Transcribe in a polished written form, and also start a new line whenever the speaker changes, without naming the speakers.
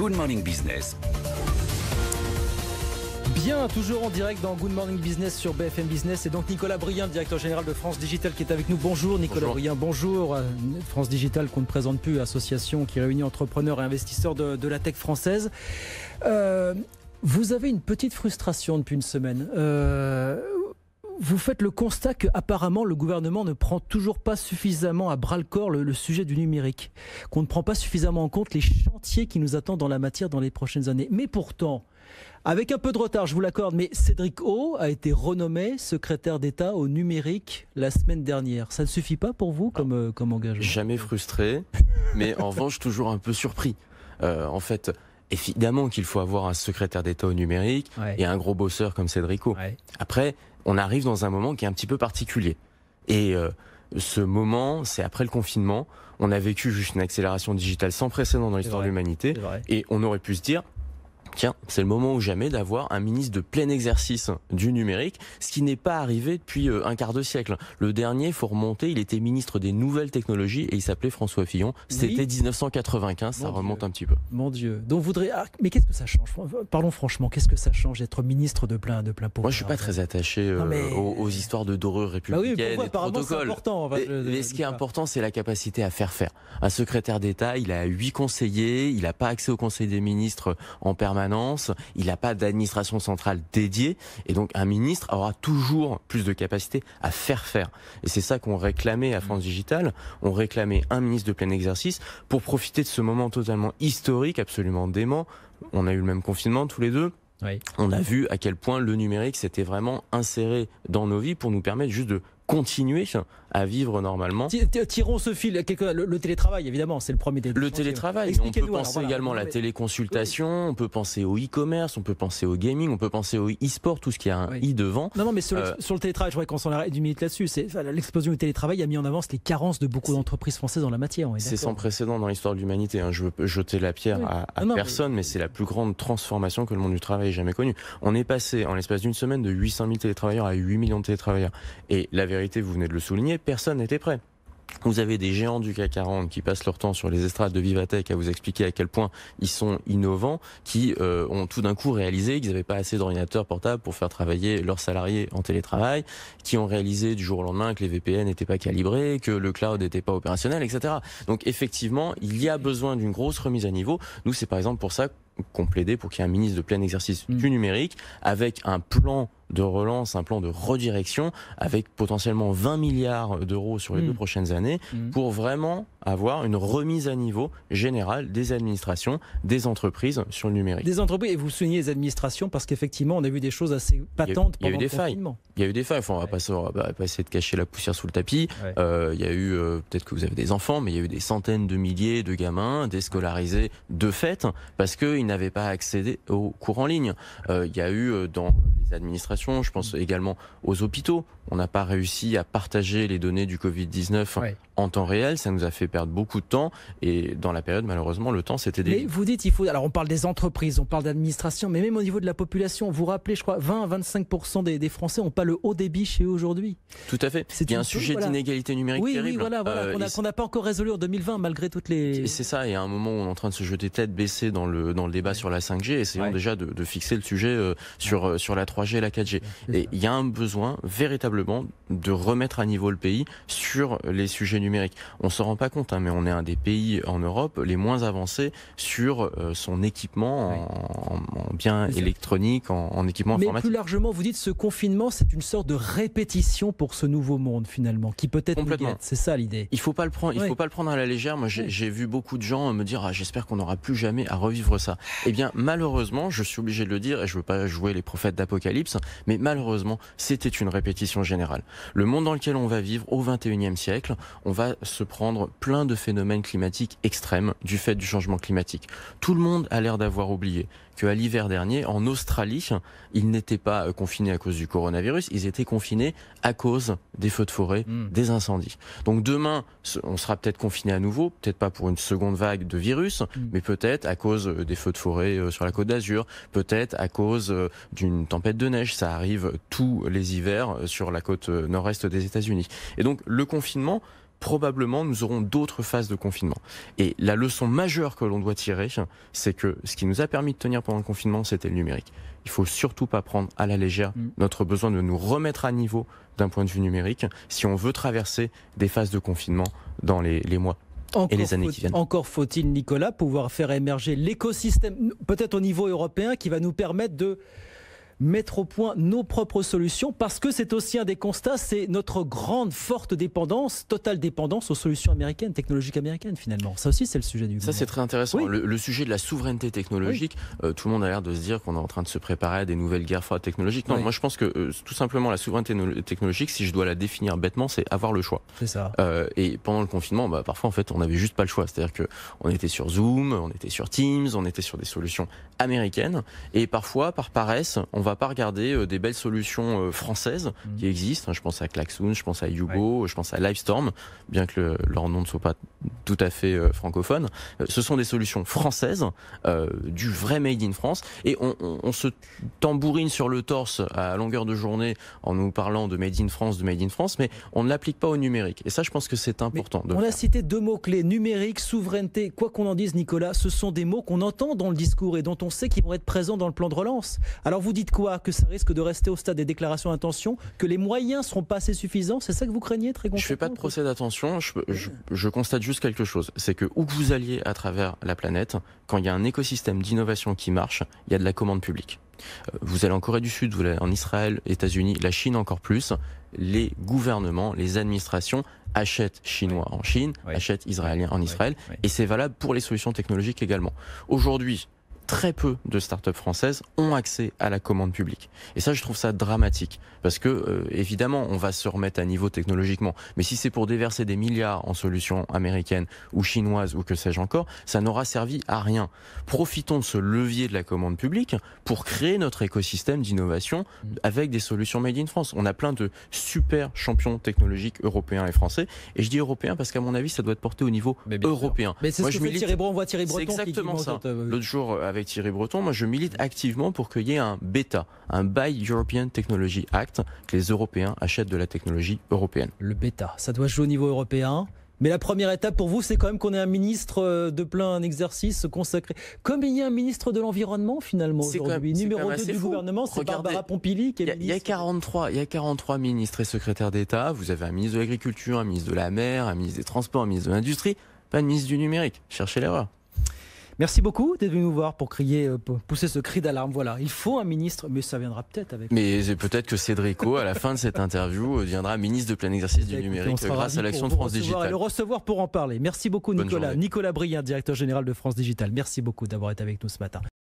Good Morning Business.
Bien, toujours en direct dans Good Morning Business sur BFM Business. Et donc Nicolas Brien, directeur général de France Digital, qui est avec nous. Bonjour Nicolas Brien, bonjour. France Digital, qu'on ne présente plus, association qui réunit entrepreneurs et investisseurs de la tech française. Vous avez une petite frustration depuis une semaine. Vous faites le constat qu'apparemment le gouvernement ne prend toujours pas suffisamment à bras-le-corps le sujet du numérique, qu'on ne prend pas suffisamment en compte les chantiers qui nous attendent dans la matière dans les prochaines années. Mais pourtant, avec un peu de retard, je vous l'accorde, mais Cédric O a été renommé secrétaire d'État au numérique la semaine dernière. Ça ne suffit pas pour vous comme engagement?
Jamais frustré, mais en revanche toujours un peu surpris. En fait, évidemment qu'il faut avoir un secrétaire d'État au numérique et un gros bosseur comme Cédric O. Après, on arrive dans un moment qui est un petit peu particulier. Et ce moment, c'est après le confinement. On a vécu juste une accélération digitale sans précédent dans l'histoire de l'humanité. Et on aurait pu se dire, tiens, c'est le moment ou jamais d'avoir un ministre de plein exercice du numérique, ce qui n'est pas arrivé depuis un quart de siècle. Le dernier, il faut remonter, il était ministre des nouvelles technologies et il s'appelait François Fillon. C'était 1995, ça remonte un petit peu.
Mon Dieu. Donc mais qu'est-ce que ça change? Parlons franchement, qu'est-ce que ça change d'être ministre de plein pouvoir?
Moi, je suis pas très attaché aux histoires de dorure républicaine et de protocoles. Mais ce qui est important, c'est la capacité à faire faire. Un secrétaire d'État, il a 8 conseillers, il n'a pas accès au Conseil des ministres en permanence. Il n'a pas d'administration centrale dédiée et donc un ministre aura toujours plus de capacité à faire faire. Et c'est ça qu'on réclamait à France Digital. On réclamait un ministre de plein exercice pour profiter de ce moment totalement historique, absolument dément. On a eu le même confinement tous les deux. On a vu à quel point le numérique s'était vraiment inséré dans nos vies pour nous permettre juste de continuer à vivre normalement.
Tirons ce fil. Le télétravail, évidemment, c'est le premier des
Le télétravail, on peut penser également à la téléconsultation, on peut penser au e-commerce, on peut penser au gaming, on peut penser au e-sport, tout ce qui a un i devant.
Non, mais sur le télétravail, je voudrais qu'on s'en arrête 10 minutes là-dessus. L'explosion du télétravail a mis en avance les carences de beaucoup d'entreprises françaises dans la matière.
C'est sans précédent dans l'histoire de l'humanité. Je veux jeter la pierre à personne, mais c'est la plus grande transformation que le monde du travail ait jamais connue. On est passé, en l'espace d'une semaine, de 800 000 télétravailleurs à 8 millions de télétravailleurs. Et la vérité, vous venez de le souligner, personne n'était prêt. Vous avez des géants du CAC 40 qui passent leur temps sur les estrades de Vivatech à vous expliquer à quel point ils sont innovants, qui ont tout d'un coup réalisé qu'ils n'avaient pas assez d'ordinateurs portables pour faire travailler leurs salariés en télétravail, qui ont réalisé du jour au lendemain que les VPN n'étaient pas calibrés, que le cloud n'était pas opérationnel, etc. Donc effectivement, il y a besoin d'une grosse remise à niveau. Nous, c'est par exemple pour ça qu'on plaidait pour qu'il y ait un ministre de plein exercice du numérique avec un plan de relance, un plan de redirection avec potentiellement 20 milliards d'euros sur les 2 prochaines années pour vraiment avoir une remise à niveau générale des administrations, des entreprises sur le numérique.
Des entreprises, et vous soulignez les administrations parce qu'effectivement on a vu des choses assez patentes pendant le confinement.
Il y a eu des failles, on va pas essayer de cacher la poussière sous le tapis. Il y a eu, peut-être que vous avez des enfants, mais il y a eu des centaines de milliers de gamins déscolarisés de fait parce qu'ils n'avaient pas accédé aux cours en ligne. Il y a eu dans les administrations, je pense également aux hôpitaux, on n'a pas réussi à partager les données du Covid-19 en temps réel, ça nous a fait perdre beaucoup de temps et dans la période malheureusement le temps s'était délié.
Mais vous dites alors on parle des entreprises, on parle d'administration, mais même au niveau de la population, vous vous rappelez, je crois 20 à 25% des Français n'ont pas le haut débit chez eux aujourd'hui.
Tout à fait, il y a un sujet d'inégalité numérique terrible.
Qu'on n'a pas encore résolu en 2020 malgré toutes les...
C'est ça, et à un moment où on est en train de se jeter tête baissée dans le débat sur la 5G, essayons déjà de fixer le sujet sur la 3G et la 4G. Et il y a un besoin véritablement de remettre à niveau le pays sur les sujets numériques. On s'en rend pas compte, mais on est un des pays en Europe les moins avancés sur son équipement en biens électroniques, en équipement informatique.
Mais plus largement, vous dites ce confinement, c'est une sorte de répétition pour ce nouveau monde finalement, qui peut-être
complètement.
C'est ça l'idée.
Il faut pas le prendre à la légère. Moi, j'ai vu beaucoup de gens me dire j'espère qu'on n'aura plus jamais à revivre ça. Eh bien, malheureusement, je suis obligé de le dire et je veux pas jouer les prophètes d'Apocalypse, mais malheureusement, c'était une répétition générale. Le monde dans lequel on va vivre au XXIe siècle, on va se prendre plein de phénomènes climatiques extrêmes du fait du changement climatique. Tout le monde a l'air d'avoir oublié qu'à l'hiver dernier, en Australie, ils n'étaient pas confinés à cause du coronavirus, ils étaient confinés à cause des feux de forêt, des incendies. Donc demain, on sera peut-être confinés à nouveau, peut-être pas pour une seconde vague de virus, mais peut-être à cause des feux de forêt sur la Côte d'Azur, peut-être à cause d'une tempête de neige. Ça arrive tous les hivers sur la côte nord-est des États-Unis. Et donc le confinement probablement nous aurons d'autres phases de confinement. Et la leçon majeure que l'on doit tirer, c'est que ce qui nous a permis de tenir pendant le confinement, c'était le numérique. Il faut surtout pas prendre à la légère notre besoin de nous remettre à niveau d'un point de vue numérique si on veut traverser des phases de confinement dans les mois et les années qui viennent.
Encore faut-il, Nicolas, pouvoir faire émerger l'écosystème, peut-être au niveau européen, qui va nous permettre de mettre au point nos propres solutions, parce que c'est aussi un des constats, c'est notre grande, forte dépendance, totale dépendance aux solutions américaines, technologiques américaines finalement. Ça aussi, c'est le sujet du moment.
Ça, c'est très intéressant.
Oui.
Le sujet de la souveraineté technologique, tout le monde a l'air de se dire qu'on est en train de se préparer à des nouvelles guerres froides technologiques. Non, moi je pense que tout simplement la souveraineté technologique, si je dois la définir bêtement, c'est avoir le choix.
C'est ça.
Et pendant le confinement, parfois en fait, on n'avait juste pas le choix. C'est-à-dire qu'on était sur Zoom, on était sur Teams, on était sur des solutions américaines, et parfois, par paresse, on va pas regarder des belles solutions françaises qui existent. Je pense à Klaxoon, je pense à Yugo, je pense à Livestorm, bien que leur nom ne soit pas tout à fait francophone. Ce sont des solutions françaises, du vrai made in France, et on se tambourine sur le torse à longueur de journée en nous parlant de made in France, mais on ne l'applique pas au numérique. Et ça, je pense que c'est important.
On a cité deux mots-clés, numérique, souveraineté. Quoi qu'on en dise, Nicolas, ce sont des mots qu'on entend dans le discours et dont on sait qu'ils vont être présents dans le plan de relance. Alors vous dites quoi? Que ça risque de rester au stade des déclarations d'intention, que les moyens ne seront pas assez suffisants? C'est ça que vous craignez très concrètement?
Je ne fais pas de procès d'attention, je constate juste quelque chose, c'est que où que vous alliez à travers la planète, quand il y a un écosystème d'innovation qui marche, il y a de la commande publique. Vous allez en Corée du Sud, vous allez en Israël, États-Unis, la Chine encore plus, les gouvernements, les administrations achètent chinois en Chine, achètent israéliens en Israël, et c'est valable pour les solutions technologiques également. Aujourd'hui, très peu de startups françaises ont accès à la commande publique. Et ça, je trouve ça dramatique. Parce que, évidemment, on va se remettre à niveau technologiquement. Mais si c'est pour déverser des milliards en solutions américaines ou chinoises ou que sais-je encore, ça n'aura servi à rien. Profitons de ce levier de la commande publique pour créer notre écosystème d'innovation avec des solutions made in France. On a plein de super champions technologiques européens et français. Et je dis européens parce qu'à mon avis, ça doit être porté au niveau européen.
Mais c'est ce que fait Thierry Breton. On voit Thierry Breton.
C'est exactement ça. L'autre jour, avec Thierry Breton, moi je milite activement pour qu'il y ait un BETA, un Buy European Technology Act, que les Européens achètent de la technologie européenne.
Le BETA, ça doit jouer au niveau européen. Mais la première étape pour vous, c'est quand même qu'on ait un ministre de plein exercice consacré. Comme il y a un ministre de l'Environnement finalement aujourd'hui, numéro 2 du gouvernement, c'est Barbara Pompili qui est
il y a 43 ministres et secrétaires d'État. Vous avez un ministre de l'Agriculture, un ministre de la Mer, un ministre des Transports, un ministre de l'Industrie, pas de ministre du Numérique. Cherchez l'erreur.
Merci beaucoup d'être venu nous voir pour pousser ce cri d'alarme. Voilà, il faut un ministre, mais ça viendra peut-être avec.
Mais peut-être que Cédrico, à la fin de cette interview, deviendra ministre de plein exercice du numérique grâce à l'action de France Digital.
Et le recevoir pour en parler. Merci beaucoup, Nicolas. Nicolas Briand, directeur général de France Digital. Merci beaucoup d'avoir été avec nous ce matin.